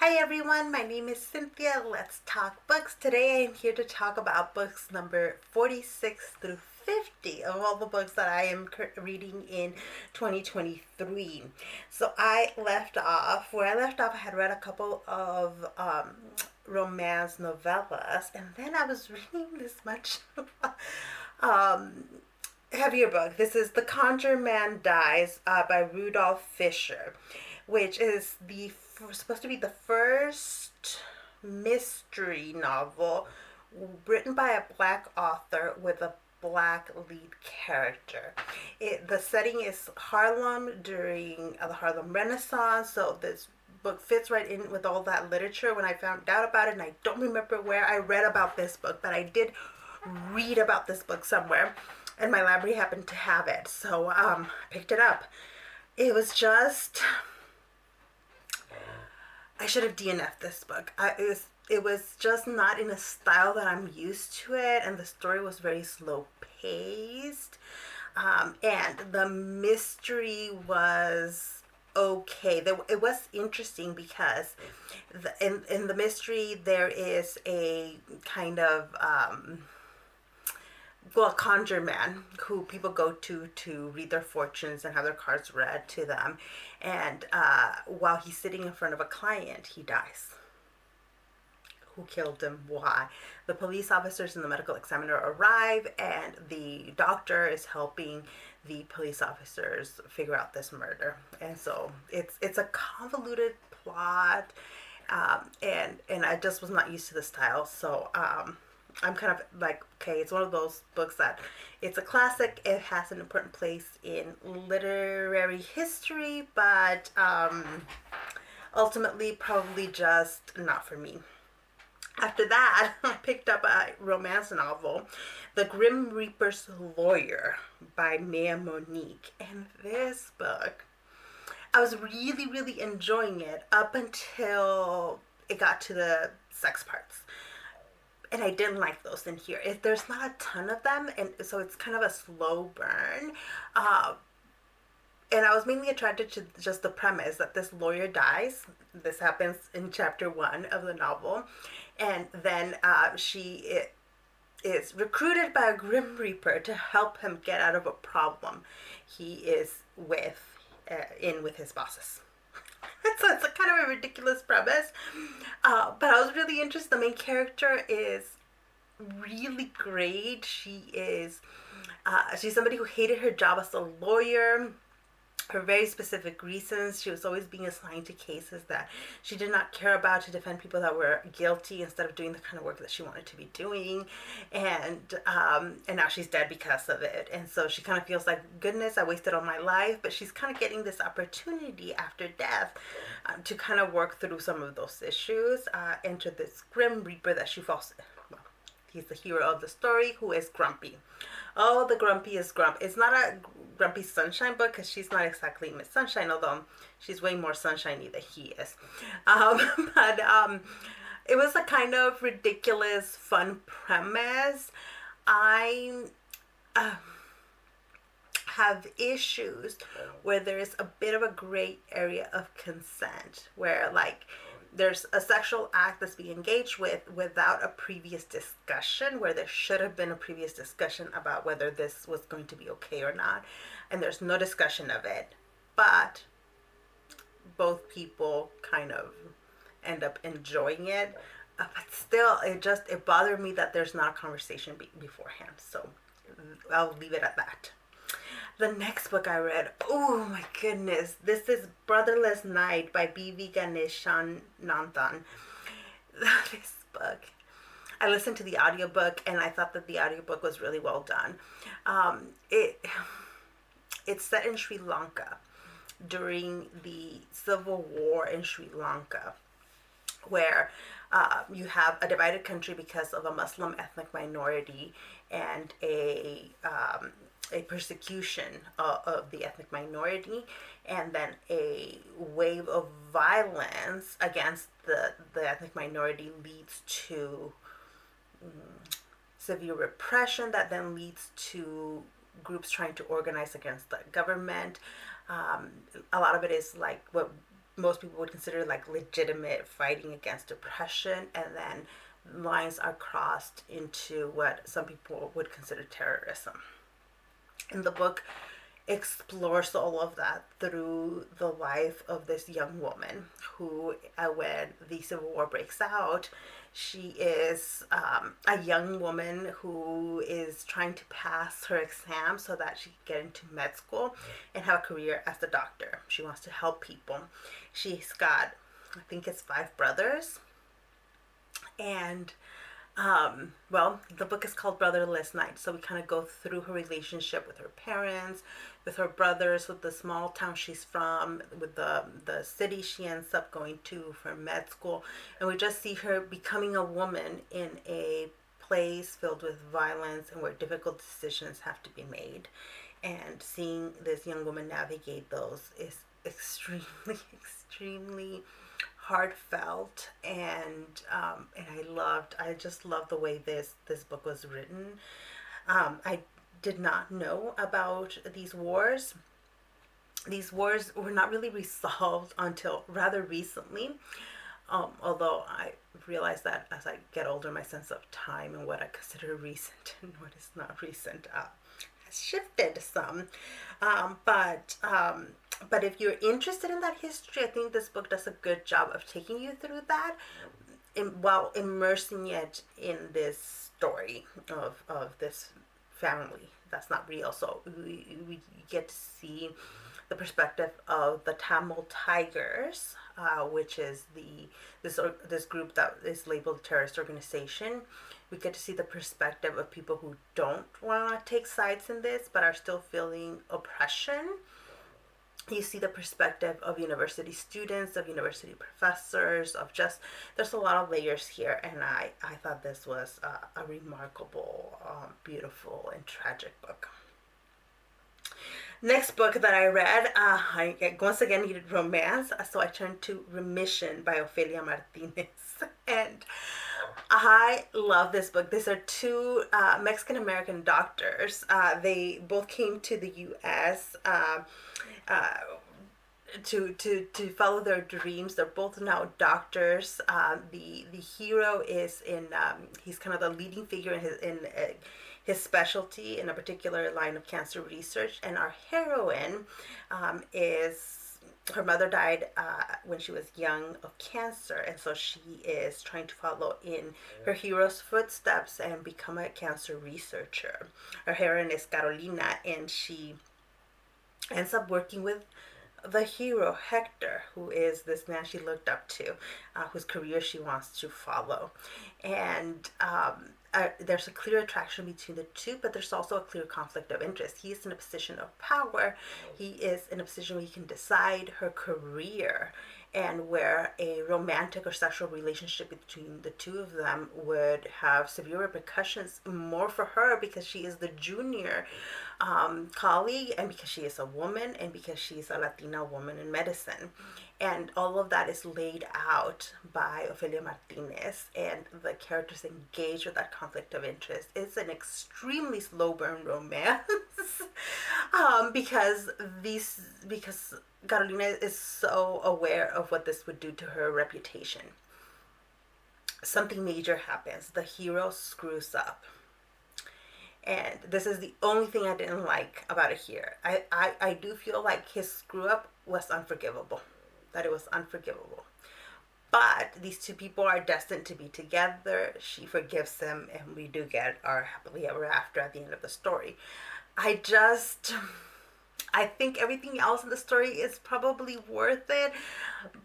Hi everyone, my name is Cynthia. Let's talk books. Today I am here to talk about books number 46 through 50 of all the books that I am reading in 2023. So where I left off, I had read a couple of romance novellas, and then I was reading this much um, heavier book. This is The Conjure-Man Dies by Rudolph Fisher, which is supposed to be the first mystery novel written by a black author with a black lead character. The setting is Harlem during the Harlem Renaissance, so this book fits right in with all that literature. When I found out about it, and I don't remember where I read about this book, but I did read about this book somewhere, and my library happened to have it, so I picked it up. It was just, I should have DNF'd this book. It was just not in a style that I'm used to it, and the story was very slow paced. And the mystery was okay. It was interesting because in the mystery there is a kind of Conjure-Man who people go to read their fortunes and have their cards read to them, and while he's sitting in front of a client, he dies. Who killed him? Why? The police officers and the medical examiner arrive, and the doctor is helping the police officers figure out this murder. And so it's a convoluted plot, and I just was not used to the style. So I'm kind of like, okay, it's one of those books that it's a classic. It has an important place in literary history, but ultimately probably just not for me. After that, I picked up a romance novel, The Grim Reaper's Lawyer by Monique. And this book, I was really, really enjoying it up until it got to the sex parts. And I didn't like those in here. There's not a ton of them, and so it's kind of a slow burn. Uh, and I was mainly attracted to just the premise that this lawyer dies. This happens in chapter 1 of the novel, and then she is recruited by a Grim Reaper to help him get out of a problem he is with his bosses. So it's a kind of a ridiculous premise, but I was really interested. The main character is really great. She's somebody who hated her job as a lawyer for very specific reasons. She was always being assigned to cases that she did not care about, to defend people that were guilty instead of doing the kind of work that she wanted to be doing. And now she's dead because of it. And so she kind of feels like, goodness, I wasted all my life. But she's kind of getting this opportunity after death to kind of work through some of those issues. Enter this Grim Reaper that she falls. Well, he's the hero of the story, who is grumpy. Oh, the grumpiest grump. It's not a Grumpy Sunshine book, because she's not exactly Miss Sunshine, although she's way more sunshiny than he is. But it was a kind of ridiculous, fun premise. I have issues where there is a bit of a gray area of consent, where like there's a sexual act that's being engaged with without a previous discussion, where there should have been a previous discussion about whether this was going to be okay or not, and there's no discussion of it, but both people kind of end up enjoying it. But still, it bothered me that there's not a conversation beforehand, so I'll leave it at that. The next book I read, oh my goodness, this is Brotherless Night by B.V. Ganeshananthan. This book, I listened to the audiobook, and I thought that the audiobook was really well done. It's set in Sri Lanka during the civil war in Sri Lanka, where you have a divided country because of a Muslim ethnic minority and a persecution of the ethnic minority, and then a wave of violence against the ethnic minority leads to severe repression that then leads to groups trying to organize against the government. A lot of it is like what most people would consider like legitimate fighting against oppression, and then lines are crossed into what some people would consider terrorism. And the book explores all of that through the life of this young woman who, when the Civil War breaks out, she is a young woman who is trying to pass her exam so that she can get into med school and have a career as a doctor. She wants to help people. She's got, I think it's 5 brothers. And well, the book is called Brotherless Night, so we kind of go through her relationship with her parents, with her brothers, with the small town she's from, with the city she ends up going to for med school, and we just see her becoming a woman in a place filled with violence and where difficult decisions have to be made, and seeing this young woman navigate those is extremely, extremely heartfelt, and I just loved the way this book was written. I did not know about these wars. These wars were not really resolved until rather recently, although I realize that as I get older, my sense of time and what I consider recent and what is not recent has shifted some. But if you're interested in that history, I think this book does a good job of taking you through that while immersing it in this story of this family that's not real. So we get to see the perspective of the Tamil Tigers, which is this group that is labeled a terrorist organization. We get to see the perspective of people who don't want to take sides in this but are still feeling oppression. You see the perspective of university students, of university professors, of just, there's a lot of layers here, and I thought this was a remarkable, beautiful, and tragic book. Next book that I read, I once again needed romance, so I turned to Remission by Ofelia Martinez. And I love this book. These are 2 Mexican-American doctors. They both came to the U.S., to follow their dreams. They're both now doctors. The hero is he's kind of the leading figure in his specialty in a particular line of cancer research, and our heroine is, her mother died when she was young of cancer, and so she is trying to follow in her hero's footsteps and become a cancer researcher. Our heroine is Carolina, and she ends up working with the hero Hector, who is this man she looked up to, whose career she wants to follow. And there's a clear attraction between the two, but there's also a clear conflict of interest. He is in a position of power. He is in a position where he can decide her career, and where a romantic or sexual relationship between the two of them would have severe repercussions, more for her because she is the junior colleague, and because she is a woman, and because she's a Latina woman in medicine. And all of that is laid out by Ofelia Martinez, and the characters engage with that conflict of interest. It's an extremely slow burn romance because Carolina is so aware of what this would do to her reputation. Something major happens. The hero screws up. And this is the only thing I didn't like about it here. I do feel like his screw up was unforgivable. That it was unforgivable. But these 2 people are destined to be together. She forgives him, and we do get our happily ever after at the end of the story. I think everything else in the story is probably worth it,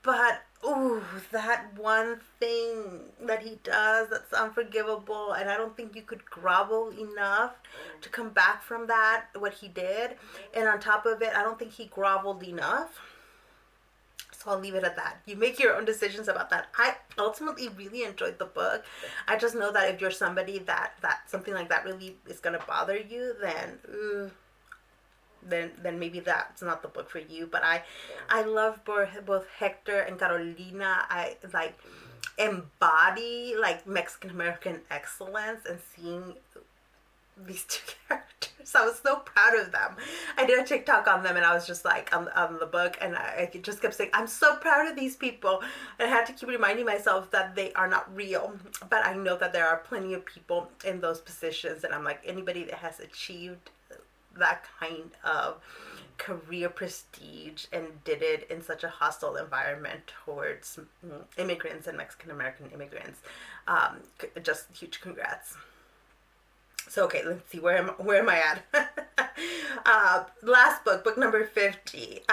but that one thing that he does that's unforgivable, and I don't think you could grovel enough to come back from that, what he did. And on top of it, I don't think he groveled enough. So I'll leave it at that. You make your own decisions about that. I ultimately really enjoyed the book. I just know that if you're somebody that something like that really is going to bother you, then maybe that's not the book for you. But I love both Hector and Carolina. I embody Mexican American excellence, and seeing these two characters. I was so proud of them. I did a TikTok on them, and I was just like on the book, and I just kept saying, I'm so proud of these people. And I had to keep reminding myself that they are not real, but I know that there are plenty of people in those positions, and I'm like, anybody that has achieved that kind of career prestige and did it in such a hostile environment towards immigrants and Mexican American immigrants, just huge congrats. So okay, let's see, where am I at? Last book number 50.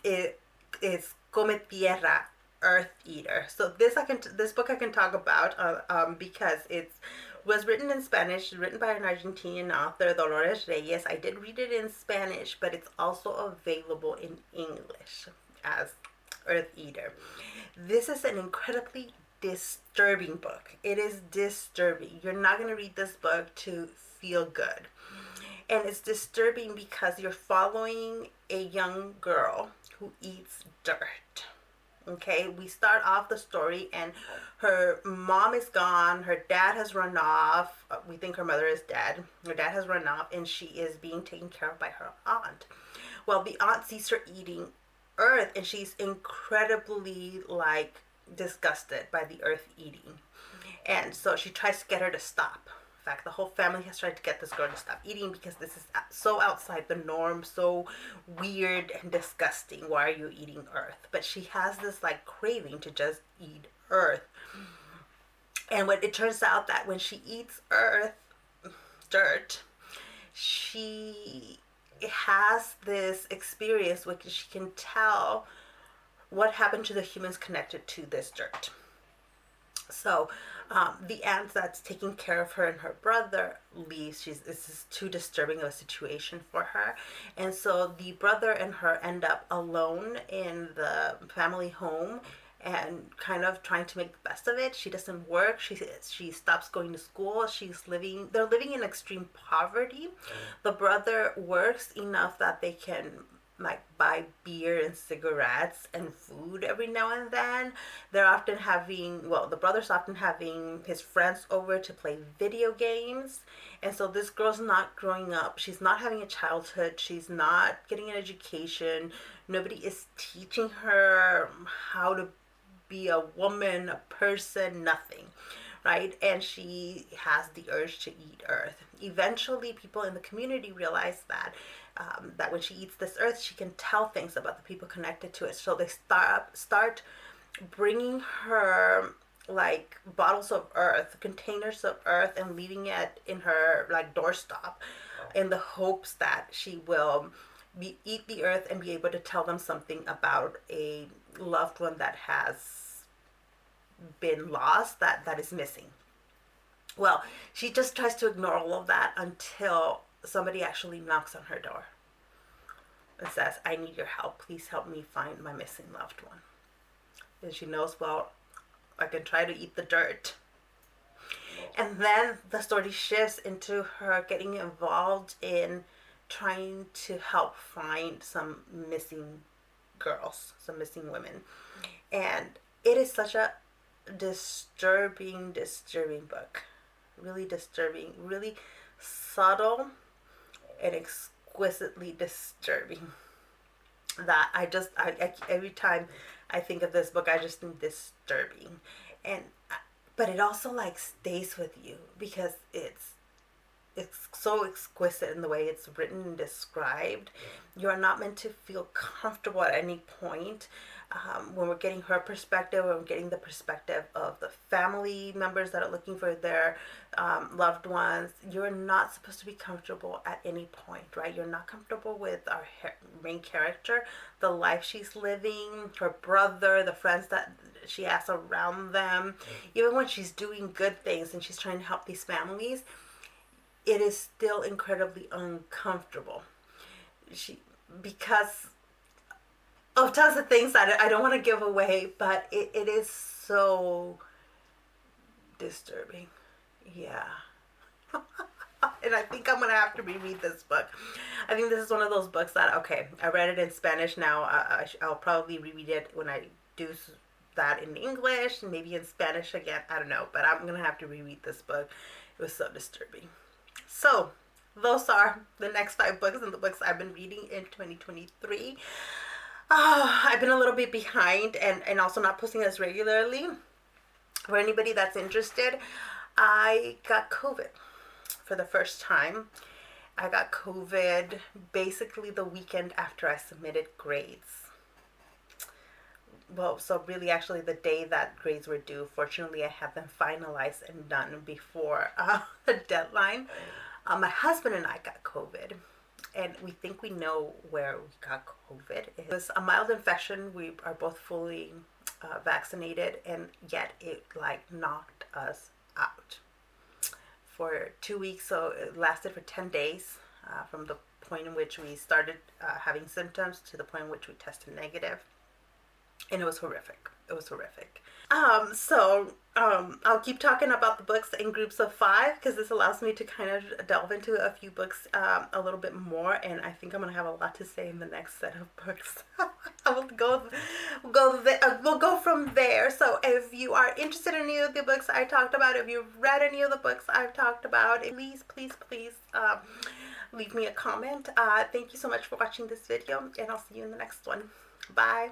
It is Cometierra, Eartheater. So this book I can talk about because it was written in Spanish, written by an Argentinian author, Dolores Reyes. I did read it in Spanish, but it's also available in English as Eartheater. This is an incredibly disturbing book. It is disturbing. You're not going to read this book to feel good. And it's disturbing because you're following a young girl who eats dirt. Okay, we start off the story and her mom is gone, her dad has run off. We think her mother is dead. Her dad has run off and she is being taken care of by her aunt. Well, the aunt sees her eating earth and she's incredibly disgusted by the earth eating. And so she tries to get her to stop. In fact, the whole family has tried to get this girl to stop eating because this is so outside the norm, so weird and disgusting. Why are you eating earth? But she has this craving to just eat earth. And when it turns out that when she eats dirt, she has this experience which she can tell what happened to the humans connected to this dirt. So the aunt that's taking care of her and her brother leaves. This is too disturbing of a situation for her. And so the brother and her end up alone in the family home and kind of trying to make the best of it. She doesn't work. She stops going to school. They're living in extreme poverty. The brother works enough that they can buy beer and cigarettes and food every now and then. The brother's often having his friends over to play video games. And so this girl's not growing up. She's not having a childhood. She's not getting an education. Nobody is teaching her how to be a woman, a person, nothing. Right? And she has the urge to eat earth. Eventually, people in the community realize that when she eats this earth, she can tell things about the people connected to it. So they start bringing her bottles of earth, containers of earth, and leaving it in her doorstop, in the hopes that she will eat the earth and be able to tell them something about a loved one that has been lost, that is missing. Well, she just tries to ignore all of that until somebody actually knocks on her door and says, I need your help. Please help me find my missing loved one. And she knows, well, I can try to eat the dirt. And then the story shifts into her getting involved in trying to help find some missing girls, some missing women. And it is such a disturbing book. Really disturbing, really subtle and exquisitely disturbing. That I every time I think of this book, I just think disturbing. But it also stays with you because it's so exquisite in the way it's written and described. You are not meant to feel comfortable at any point. When we're getting her perspective, when we're getting the perspective of the family members that are looking for their loved ones, you're not supposed to be comfortable at any point, right? You're not comfortable with our main character, the life she's living, her brother, the friends that she has around them. Even when she's doing good things and she's trying to help these families, it is still incredibly uncomfortable. Because of tons of things that I don't want to give away, but it is so disturbing. Yeah. And I think I'm going to have to reread this book. I think this is one of those books that, okay, I read it in Spanish now. I'll probably reread it when I do that in English, and maybe in Spanish again. I don't know, but I'm going to have to reread this book. It was so disturbing. So those are the next 5 books and the books I've been reading in 2023. I've been a little bit behind and also not posting as regularly. For anybody that's interested, I got COVID for the first time. I got COVID basically the weekend after I submitted grades. Well, so really actually the day that grades were due. Fortunately, I had them finalized and done before the deadline. My husband and I got COVID, and we think we know where we got COVID. It was a mild infection. We are both fully vaccinated, and yet it like knocked us out for 2 weeks. So it lasted for 10 days from the point in which we started having symptoms to the point in which we tested negative, and it was horrific. It was horrific. I'll keep talking about the books in groups of 5 because this allows me to kind of delve into a few books a little bit more, and I think I'm gonna have a lot to say in the next set of books. I will we'll go from there. So if you are interested in any of the books I talked about, if you've read any of the books I've talked about, please leave me a comment. Thank you so much for watching this video, and I'll see you in the next one. Bye.